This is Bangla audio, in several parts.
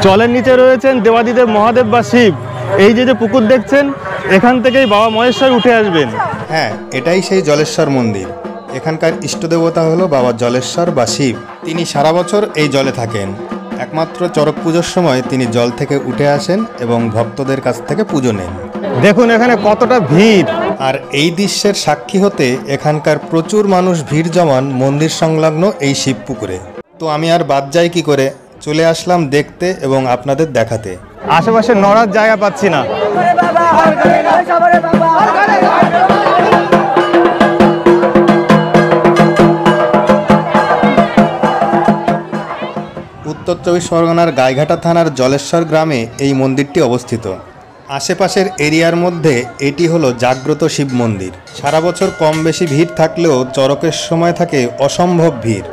জলের নিচে রয়েছেন দেবাদিদেব মহাদেব বা শিব। এই যে পুকুর দেখছেন, এখান থেকেই বাবা মহেশ্বর উঠে আসবেন। হ্যাঁ, এটাই সেই জলেশ্বর মন্দির। এখানকার ইষ্টদেবতা হলো বাবা জলেশ্বর বা শিব। তিনি সারা বছর এই জলে থাকেন। একমাত্র চড়ক পুজোর সময় তিনি জল থেকে উঠে আসেন এবং ভক্তদের কাছ থেকে পুজো নেন। দেখুন এখানে কতটা ভিড়। আর এই দৃশ্যের সাক্ষী হতে এখানকার প্রচুর মানুষ ভিড় জমান মন্দির সংলগ্ন এই শিব পুকুরে। তো আমি আর বাদ যাই কি করে, চলে আসলাম দেখতে এবং আপনাদের দেখাতে। আশেপাশে নড়ার জায়গা পাচ্ছি না। উত্তর চব্বিশ পরগনার গাইঘাটা থানার জলেশ্বর গ্রামে এই মন্দিরটি অবস্থিত। আশেপাশের এরিয়ার মধ্যে এটি হলো জাগ্রত শিব মন্দির। সারা বছর কম বেশি ভিড় থাকলেও চড়কের সময় থাকে অসম্ভব ভিড়।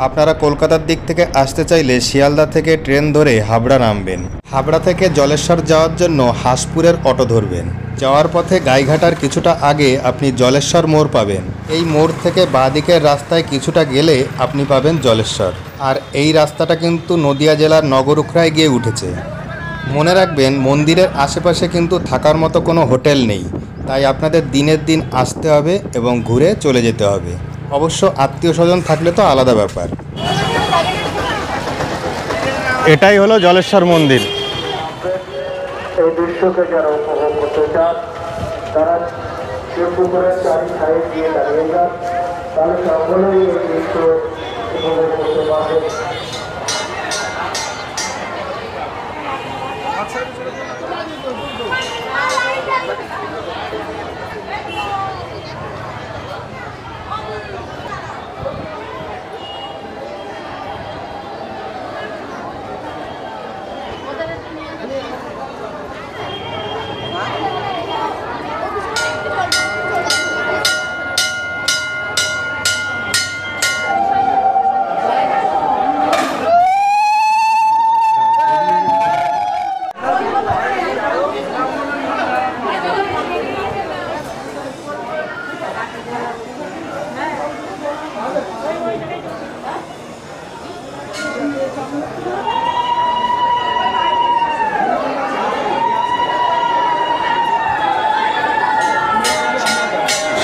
আপনারা কলকাতার দিক থেকে আসতে চাইলে শিয়ালদা থেকে ট্রেন ধরে হাবড়া নামবেন। হাবড়া থেকে জলেশ্বর যাওয়ার জন্য হাসপুরের অটো ধরবেন। যাওয়ার পথে গাইঘাটার কিছুটা আগে আপনি জলেশ্বর মোড় পাবেন। এই মোড় থেকে বাঁদিকের রাস্তায় কিছুটা গেলে আপনি পাবেন জলেশ্বর। আর এই রাস্তাটা কিন্তু নদিয়া জেলার নগরুখরায় গিয়ে উঠেছে। মনে রাখবেন, মন্দিরের আশেপাশে কিন্তু থাকার মতো কোনো হোটেল নেই, তাই আপনাদের দিনের দিন আসতে হবে এবং ঘুরে চলে যেতে হবে। অবশ্য আত্মীয় স্বজন থাকলে তো আলাদা ব্যাপার। এটাই হলো জলেশ্বর মন্দির। এই দৃশ্যকে যারা উপভোগ করতে চান তারা পুকুরের চারি সাইড দিয়ে দাঁড়িয়ে যান, তাহলে সকলেই এই দৃশ্য উপভোগ করতে পারবেন।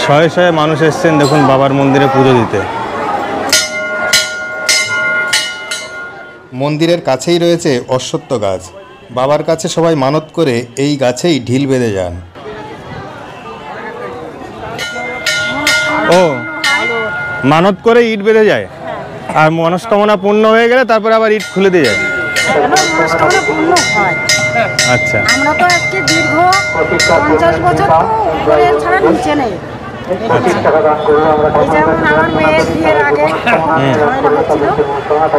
শয়ে শয়ে মানুষ এসছেন দেখুন বাবার মন্দিরে পুজো দিতে। মন্দিরের কাছেই রয়েছে অশ্বত্থ গাছ। বাবার কাছে সবাই মানত করে এই গাছেই ঢিল বেঁধে যান। ও, মানত করে ইট বেঁধে যায়, আর মনস্কামনা পূর্ণ হয়ে গেলে তারপরে আবার ইট খুলে দিয়ে যায়। আচ্ছা, আমরা তো আজকে দীর্ঘ 50 বছর উপরে ছাড়া নিচে নেই। যেমন আমার মেয়ের বিয়ের আগে ঝামেলা হচ্ছিল,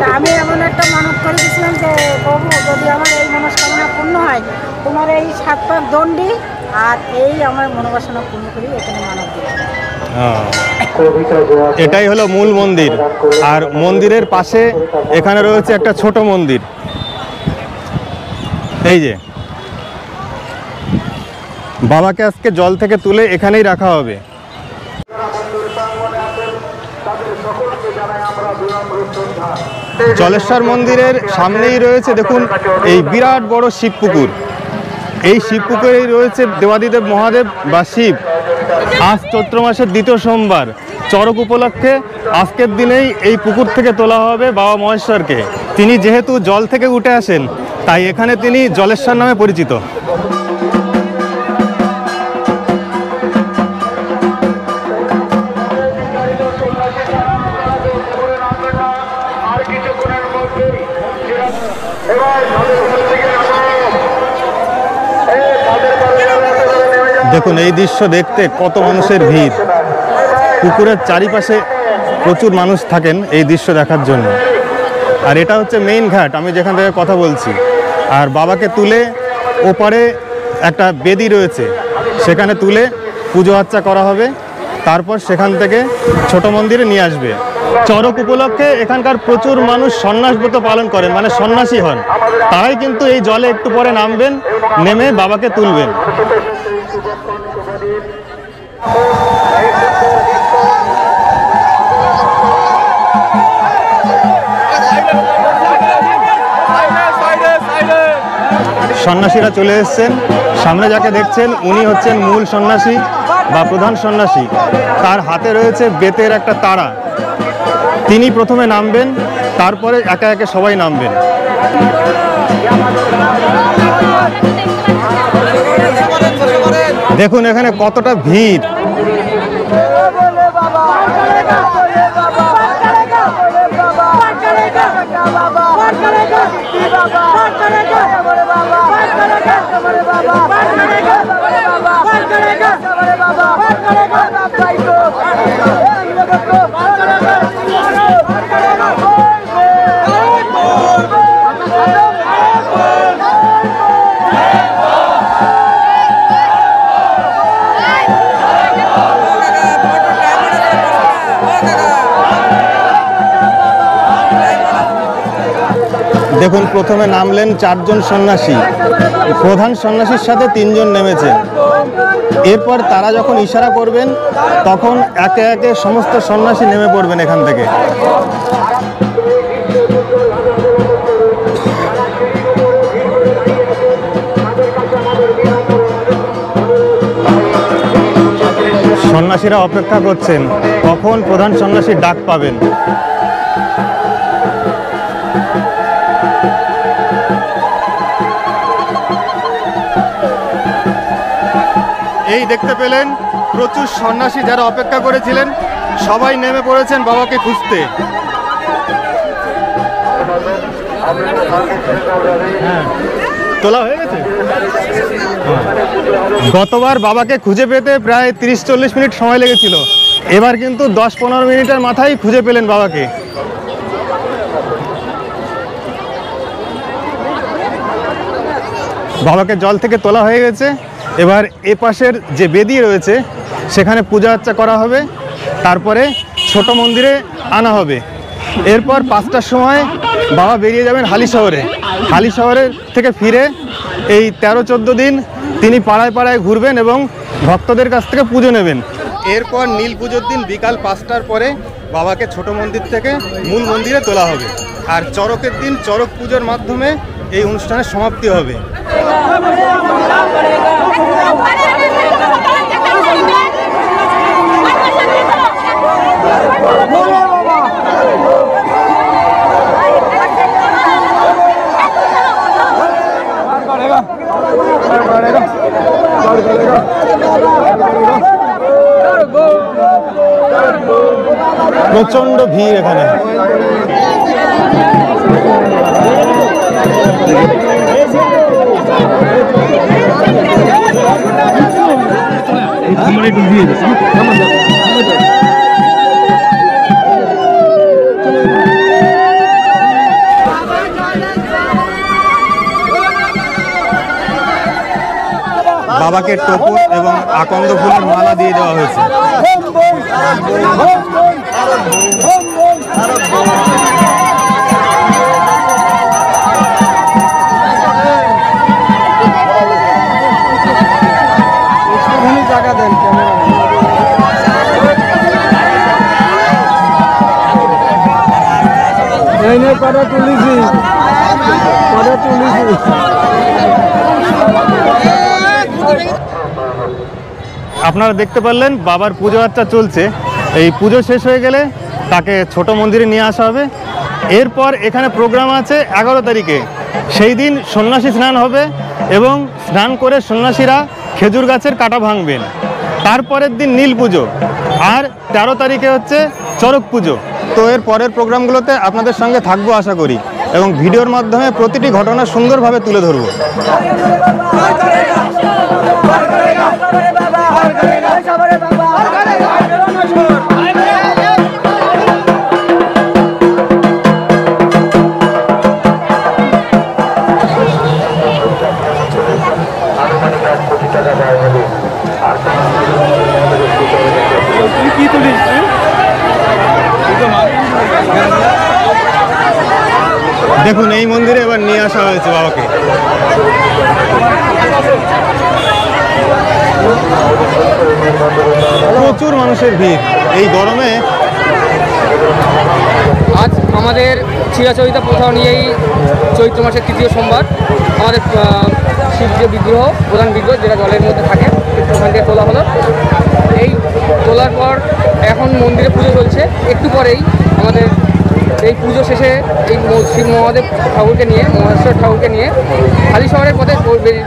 তা আমি এমন একটা মানত করে দিয়েছিলাম যে প্রভু, যদি আমার এই মনস্কামনা পূর্ণ হয়, তোমার এই 7 পাক দণ্ডি আর এই আমার মনোবাসনা পূর্ণ করি, এখানে মানত দিলাম। এটাই হলো মূল মন্দির। আর মন্দিরের পাশে এখানে রয়েছে একটা ছোট মন্দির। এই যে বাবাকে আজকে জল থেকে তুলে এখানেই রাখা হবে। জলেশ্বর মন্দিরের সামনেই রয়েছে দেখুন এই বিরাট বড় শিব পুকুর। এই শিব পুকুরেই রয়েছে দেবাদিদেব মহাদেব বা শিব। আজ চৈত্র মাসের দ্বিতীয় সোমবার, চড়ক উপলক্ষে আজকের দিনেই এই পুকুর থেকে তোলা হবে বাবা মহেশ্বরকে। তিনি যেহেতু জল থেকে উঠে আসেন, তাই এখানে তিনি জলেশ্বর নামে পরিচিত। দেখুন এই দৃশ্য দেখতে কত মানুষের ভিড়। পুকুরের চারিপাশে প্রচুর মানুষ থাকেন এই দৃশ্য দেখার জন্য। আর এটা হচ্ছে মেইন ঘাট, আমি যেখান থেকে কথা বলছি। আর বাবাকে তুলে ওপারে একটা বেদি রয়েছে, সেখানে তুলে পুজো আর্চা করা হবে। তারপর সেখান থেকে ছোট মন্দিরে নিয়ে আসবে। চড়ক উপলক্ষে এখানকার প্রচুর মানুষ সন্ন্যাসব্রত পালন করেন, মানে সন্ন্যাসী হন। তারাই কিন্তু এই জলে একটু পরে নামবেন, নেমে বাবাকে তুলবেন। সাইডে সন্ন্যাসীরা চলে এসেছেন। সামনে যাকে দেখছেন উনি হচ্ছেন মূল সন্ন্যাসী বা প্রধান সন্ন্যাসী। তার হাতে রয়েছে বেতের একটা তাড়া। তিনি প্রথমে নামবেন, তারপরে একে একে সবাই নামবেন। দেখুন এখানে কতটা ভিড়। দেখুন প্রথমে নামলেন 4 জন সন্ন্যাসী, প্রধান সন্ন্যাসীর সাথে 3 জন নেমেছেন। এরপর তারা যখন ইশারা করবেন তখন একে একে সমস্ত সন্ন্যাসী নেমে পড়বেন এখান থেকে। সন্ন্যাসীরা অপেক্ষা করছেন কখন প্রধান সন্ন্যাসীর ডাক পাবেন। এই দেখতে পেলেন প্রচুর সন্ন্যাসী যারা অপেক্ষা করেছিলেন সবাই নেমে পড়েছেন বাবাকে খুঁজতে। তোলা হয়ে গেছে। গতবার বাবাকে খুঁজে পেতে প্রায় 30-40 মিনিট সময় লেগেছিল, এবার কিন্তু 10-15 মিনিটের মাথায় খুঁজে পেলেন বাবাকে। বাবাকে জল থেকে তোলা হয়ে গেছে। এবার এ পাশের যে বেদি রয়েছে সেখানে পূজা আর্চা করা হবে, তারপরে ছোট মন্দিরে আনা হবে। এরপর 5টার সময় বাবা বেরিয়ে যাবেন হালিশহরে। হালিশহরের থেকে ফিরে এই 13-14 দিন তিনি পাড়ায় পাড়ায় ঘুরবেন এবং ভক্তদের কাছ থেকে পুজো নেবেন। এরপর নীল পুজোর দিন বিকাল 5টার পরে বাবাকে ছোট মন্দির থেকে মূল মন্দিরে তোলা হবে। আর চড়কের দিন চড়ক পুজোর মাধ্যমে এই অনুষ্ঠানের সমাপ্তি হবে। প্রচন্ড ভিড় এখানে। বাবাকে টোপর এবং আকন্দ ফুলের মালা দিয়ে দেওয়া হয়েছে। জায়গা দেন আপনারা দেখতে পারলেন বাবার পুজো আর্চা চলছে। এই পুজো শেষ হয়ে গেলে তাকে ছোট মন্দিরে নিয়ে আসা হবে। এরপর এখানে প্রোগ্রাম আছে 11 তারিখে, সেই দিন সন্ন্যাসী স্নান হবে এবং স্নান করে সন্ন্যাসীরা খেজুর গাছের কাটা ভাঙবেন। তারপরের দিন নীল পুজো, আর 13 তারিখে হচ্ছে চড়ক পুজো। তো এর পরের প্রোগ্রামগুলোতে আপনাদের সঙ্গে থাকবো আশা করি, এবং ভিডিওর মাধ্যমে প্রতিটি ঘটনা সুন্দরভাবে তুলে ধরবো। দেখুন এই মন্দিরে এবার নিয়ে আসা হয়েছে বাবাকে। প্রচুর মানুষের ভিড় এই গরমে। আজ আমাদের চিরাচরিত প্রথা অনুযায়ী চৈত্র মাসের তৃতীয় সোমবার আমাদের শিব যে বিগ্রহ, প্রধান বিগ্রহ যেটা জলের মধ্যে থাকে, ওখান থেকে তোলা হলো। এই তোলার পর এখন মন্দিরে পুজো চলছে। একটু পরেই আমাদের এই পুজো শেষে এই শিব মহাদেব ঠাকুরকে নিয়ে, মহেশ্বর ঠাকুরকে নিয়ে হালি শহরের পথে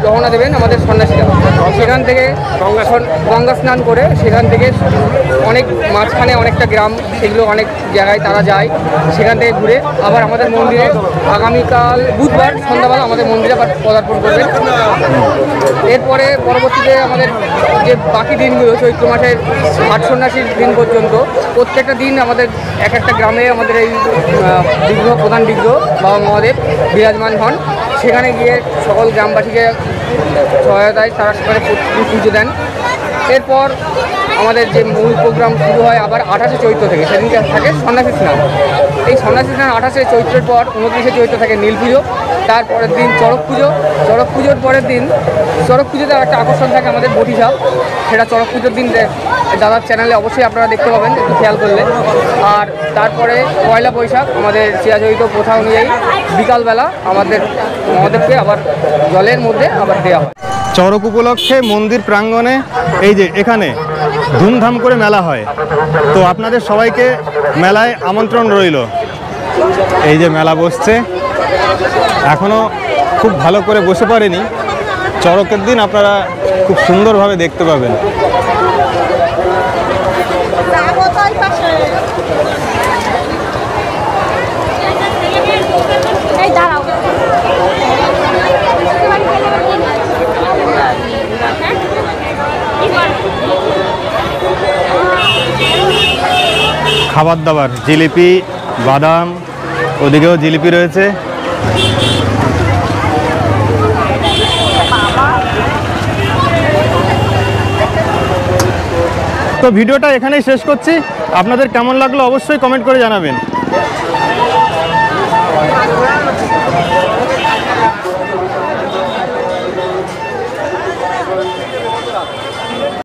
রওনা দেবেন আমাদের সন্ন্যাসীরা। সেখান থেকে গঙ্গা স্নান করে সেখান থেকে অনেক মাঝখানে অনেকটা গ্রাম, সেগুলো অনেক জায়গায় তারা যায়। সেখান থেকে ঘুরে আবার আমাদের মন্দিরে আগামীকাল বুধবার সন্ধ্যাবেলা আমাদের মন্দিরে আবার পদার্পণ করবেন। এরপরে পরবর্তীতে আমাদের যে বাকি দিনগুলো চৈত্র মাসের ঘাট সন্ন্যাসীর দিন পর্যন্ত প্রত্যেকটা দিন আমাদের এক একটা গ্রামে আমাদের এই বিগ্রহ, প্রধান বিগ্রহ বাবা মহাদেব বিরাজমান হন। সেখানে গিয়ে সকল গ্রামবাসীকে সহায়তায় তারা সেখানে পুজো দেন। এরপর আমাদের যে মূল প্রোগ্রাম শুরু হয় আবার 28শে চৈত্র থেকে, সেদিনকে থাকে সন্ন্যাসী স্নান। এই সন্ন্যাসী স্নান 28শে চৈত্রের পর 29শে চৈত্র থাকে নীল পুজো, তারপরের দিন চড়ক পুজো। চড়ক পুজোর পরের দিন, চড়ক পুজোতে একটা আকর্ষণ থাকে আমাদের বটি সাপ, সেটা চড়ক পুজোর দিন দাদার চ্যানেলে অবশ্যই আপনারা দেখতে পাবেন একটু খেয়াল করলে। আর তারপরে পয়লা বৈশাখ আমাদের চিরাচরিত প্রথা অনুযায়ী বিকালবেলা আমাদের মহাদেবকে আবার জলের মধ্যে আবার দেওয়া হয়। চড়ক উপলক্ষে মন্দির প্রাঙ্গণে এই যে এখানে ধুমধাম করে মেলা হয়। তো আপনাদের সবাইকে মেলায় আমন্ত্রণ রইল। এই যে মেলা বসছে, এখনও খুব ভালো করে বসে পারেনি। চড়কের দিন আপনারা খুব সুন্দরভাবে দেখতে পাবেন। খাবার দাবার, জিলিপি, বাদাম, ওদিকেও জিলিপি রয়েছে। তো ভিডিওটা এখানেই শেষ করছি। আপনাদের কেমন লাগলো অবশ্যই কমেন্ট করে জানাবেন।